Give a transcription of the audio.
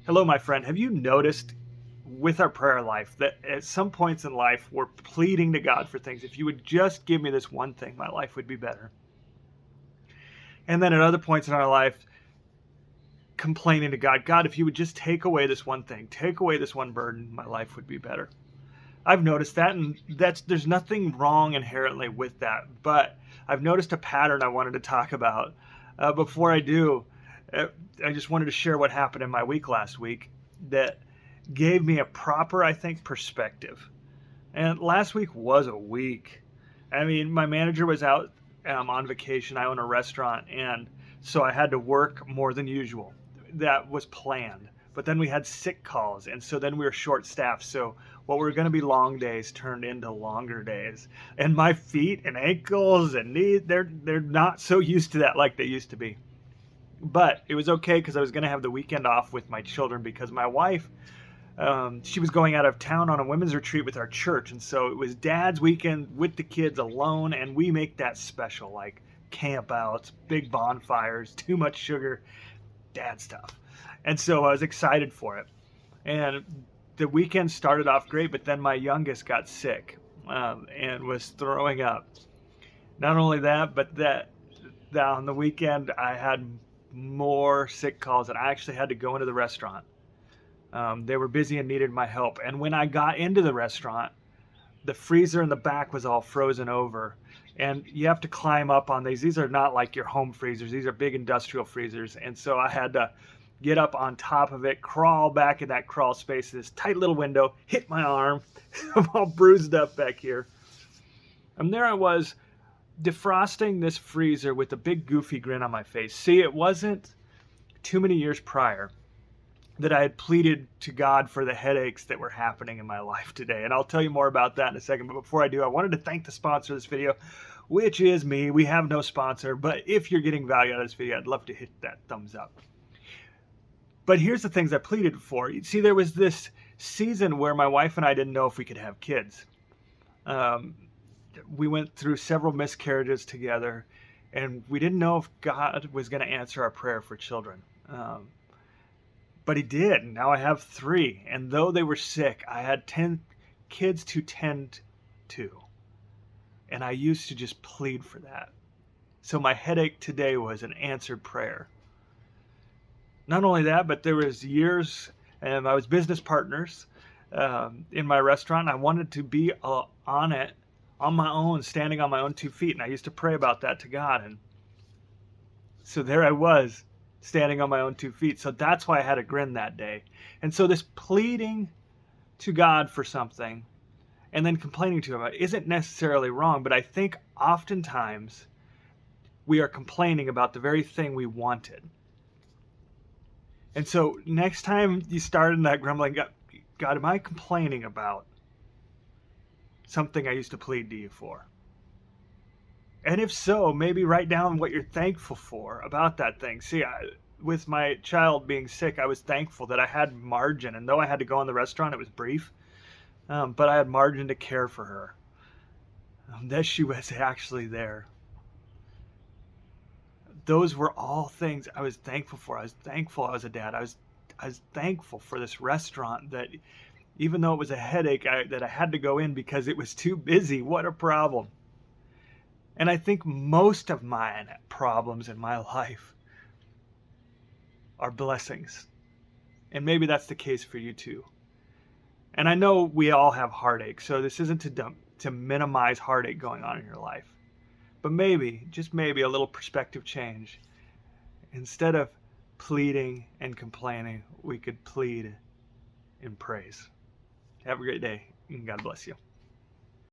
Hello, my friend. Have you noticed with our prayer life that at some points in life we're pleading to God for things? If you would just give me this one thing, my life would be better. And then at other points in our life, complaining to God, God, if you would just take away this one thing, take away this one burden, my life would be better. I've noticed that, and there's nothing wrong inherently with that. But I've noticed a pattern I wanted to talk about. Before I do, uh, I just wanted to share what happened in my week last week that gave me a proper, I think, perspective. And last week was a week. I mean, my manager was out on vacation. I own a restaurant, and so I had to work more than usual. That was planned. But then we had sick calls, and so then we were short staffed. So what were going to be long days turned into longer days. And my feet and ankles and knees, they're not so used to that like they used to be. But it was okay because I was going to have the weekend off with my children because my wife, she was going out of town on a women's retreat with our church. And so it was dad's weekend with the kids alone. And we make that special, like camp outs, big bonfires, too much sugar, dad stuff. And so I was excited for it. And the weekend started off great, but then my youngest got sick and was throwing up. Not only that, but that on the weekend I had more sick calls, and I actually had to go into the restaurant. They were busy and needed my help. And when I got into the restaurant, the freezer in the back was all frozen over. And you have to climb up on these. These are not like your home freezers. These are big industrial freezers. And so I had to get up on top of it, crawl back in that crawl space, this tight little window, hit my arm. I'm all bruised up back here. And there I was defrosting this freezer with a big goofy grin on my face. See, it wasn't too many years prior that I had pleaded to God for the headaches that were happening in my life today. And I'll tell you more about that in a second. But before I do, I wanted to thank the sponsor of this video, which is me. We have no sponsor, but if you're getting value out of this video, I'd love to hit that thumbs up. But here's the things I pleaded for. See, there was this season where my wife and I didn't know if we could have kids. We went through several miscarriages together, and we didn't know if God was going to answer our prayer for children. But he did. And now I have 3. And though they were sick, I had 10 kids to tend to. And I used to just plead for that. So my headache today was an answered prayer. Not only that, but there was years, and I was business partners in my restaurant. I wanted to be on it on my own, standing on my own 2 feet. And I used to pray about that to God. And so there I was, standing on my own 2 feet. So that's why I had a grin that day. And so this pleading to God for something and then complaining to him about it isn't necessarily wrong, but I think oftentimes we are complaining about the very thing we wanted. And so next time you start in that grumbling, God, am I complaining about something I used to plead to you for? And if so, maybe write down what you're thankful for about that thing. See, with my child being sick, I was thankful that I had margin. And though I had to go in the restaurant, it was brief, but I had margin to care for her, that she was actually there. Those were all things I was thankful for. I was thankful I was a dad. I was thankful for this restaurant that even though it was a headache, that I had to go in because it was too busy. What a problem. And I think most of my problems in my life are blessings. And maybe that's the case for you too. And I know we all have heartache, so this isn't to minimize heartache going on in your life. But maybe, just maybe, a little perspective change. Instead of pleading and complaining, we could plead in praise. Have a great day, and God bless you.